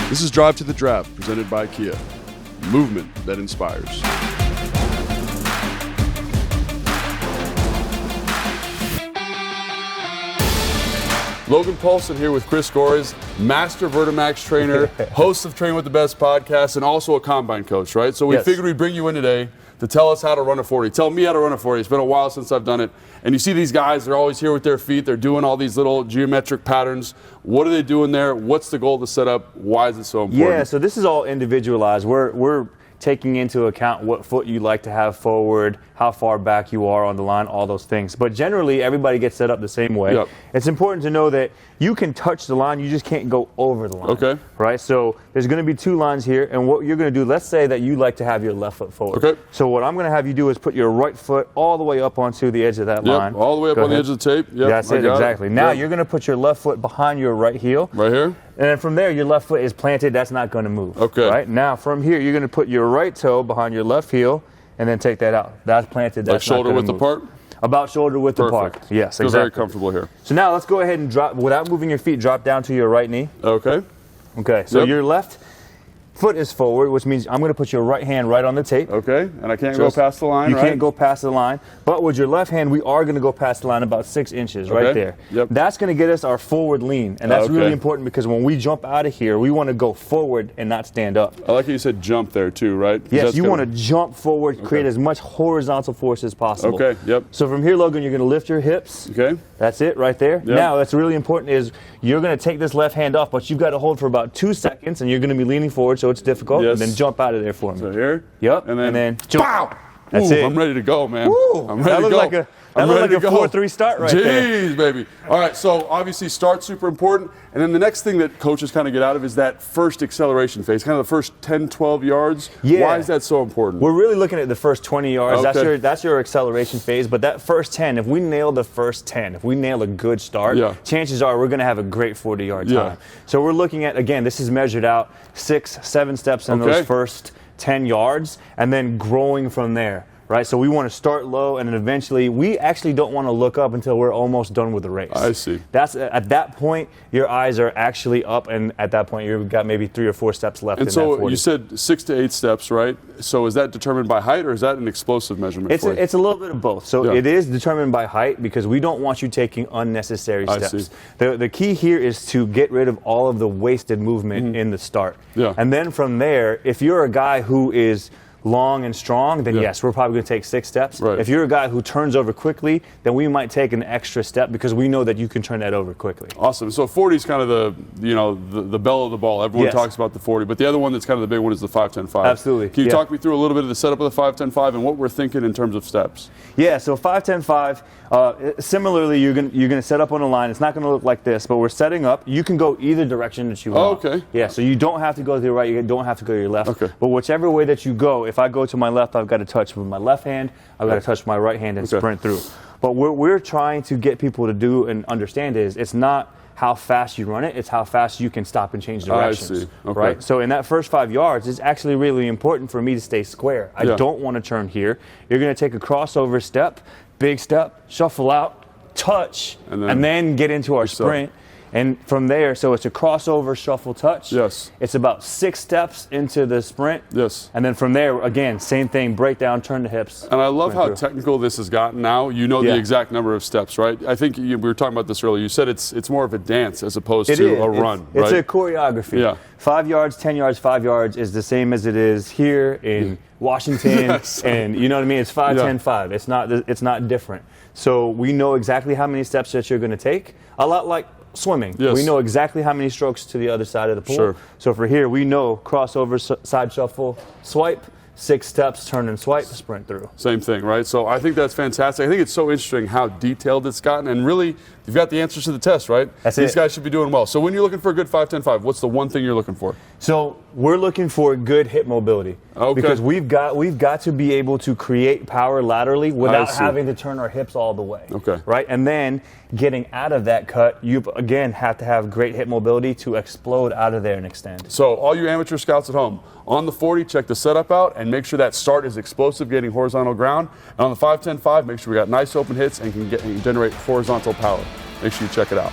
This is Drive to the Draft, presented by Kia. Movement that inspires. Logan Paulsen here with Chris Gores, master Vertimax trainer, host of Train with the Best podcast, and also a combine coach, right? So we figured we'd bring you in today to tell us how to run a 40. Tell me how to run a 40. It's been a while since I've done it. And you see these guys, they're always here with their feet. They're doing all these little geometric patterns. What are they doing there? What's the goal to set up? Why is it so important? Yeah, so this is all individualized. We're taking into account what foot you like to have forward, how far back you are on the line, all those things. But generally, everybody gets set up the same way. Yep. It's important to know that you can touch the line, you just can't go over the line. Okay. Right? So there's going to be two lines here, and what you're going to do, let's say that you like to have your left foot forward. Okay. So what I'm going to have you do is put your right foot all the way up onto the edge of that line. All the way up on the edge of the tape. Yep, that's it, exactly. Now you're going to put your left foot behind your right heel. Right here? And then from there, your left foot is planted. That's not going to move. Okay. Right? Now, from here, you're going to put your right toe behind your left heel and then take that out. That's planted. That's like shoulder width apart? About shoulder width apart. Yes, Feel exactly. very comfortable here. So now let's go ahead and drop, without moving your feet, drop down to your right knee. Okay. Okay, so your left foot is forward, which means I'm going to put your right hand right on the tape. Okay, and I can't go past the line, You right? can't go past the line. But with your left hand, we are going to go past the line about 6 inches right there. Yep. That's going to get us our forward lean. And that's really important because when we jump out of here, we want to go forward and not stand up. I like how you said jump there too, right? Yes, you want to jump forward, create as much horizontal force as possible. Okay, yep. So from here, Logan, you're going to lift your hips. Okay. That's it right there. Yep. Now, what's really important is you're going to take this left hand off, but you've got to hold for about 2 seconds, and you're going to be leaning forward, so it's difficult. Yes. And then jump out of there for me. So here? Yep. And then jump. Pow! That's Ooh, it. I'm ready to go, man. Woo! I'm ready to go. That looked like a 4-3 start right there. Jeez, baby. All right, so obviously start's super important. And then the next thing that coaches kind of get out of is that first acceleration phase, kind of the first 10, 12 yards. Yeah. Why is that so important? We're really looking at the first 20 yards. Okay. That's your acceleration phase. But that first 10, if we nail the first 10, if we nail a good start, chances are we're going to have a great 40-yard time. So we're looking at, again, this is measured out 6, 7 steps in those first 10 yards and then growing from there. Right, so we want to start low, and then eventually, we actually don't want to look up until we're almost done with the race. I see. That's at that point, your eyes are actually up, and at that point, you've got maybe 3 or 4 steps left. And in so that 40. you said 6 to 8 steps, right? So is that determined by height, or is that an explosive measurement? It's a little bit of both. So it is determined by height because we don't want you taking unnecessary steps. I see. The key here is to get rid of all of the wasted movement in the start. Yeah. And then from there, if you're a guy who is long and strong, then yes, we're probably going to take 6 steps. Right. If you're a guy who turns over quickly, then we might take an extra step because we know that you can turn that over quickly. Awesome. So 40 is kind of the bell of the ball. Everyone talks about the 40, but the other one that's kind of the big one is the 5-10-5. Absolutely. Can you talk me through a little bit of the setup of the 5-10-5 and what we're thinking in terms of steps? Yeah, so 5-10-5, similarly, you're going to set up on a line. It's not going to look like this, but we're setting up. You can go either direction that you want. Oh, okay. Yeah, so you don't have to go to the right. You don't have to go to your left. Okay. But whichever way that you go, if I go to my left, I've got to touch with my left hand. I've got to touch my right hand and sprint through. But what we're trying to get people to do and understand is it's not how fast you run it, it's how fast you can stop and change directions. I see. Okay. Right? So in that first 5 yards, it's actually really important for me to stay square. I don't want to turn here. You're going to take a crossover step, big step, shuffle out, touch, and then get into our sprint. And from there, so it's a crossover, shuffle, touch. Yes. It's about 6 steps into the sprint. Yes. And then from there, again, same thing, break down, turn the hips. And I love how technical this has gotten now. You know the exact number of steps, right? I think we were talking about this earlier. You said it's more of a dance as opposed to a run, right? It's a choreography. Yeah. 5 yards, 10 yards, 5 yards is the same as it is here in Washington. And you know what I mean? It's 5-10-5. It's not different. So we know exactly how many steps that you're going to take. A lot like swimming. Yes. We know exactly how many strokes to the other side of the pool. Sure. So for here, we know crossover, side shuffle, swipe, 6 steps, turn and swipe, sprint through. Same thing, right? So I think that's fantastic. I think it's so interesting how detailed it's gotten, and really, you've got the answers to the test, right? These guys should be doing well. So when you're looking for a good 5-10-5, what's the one thing you're looking for? So we're looking for good hip mobility. Okay. Because we've got to be able to create power laterally without having to turn our hips all the way. Okay. Right? And then getting out of that cut, you again have to have great hip mobility to explode out of there and extend. So all you amateur scouts at home, on the 40, check the setup out and make sure that start is explosive, getting horizontal ground. And on the 5-10-5, make sure we got nice open hits and can generate horizontal power. Make sure you check it out.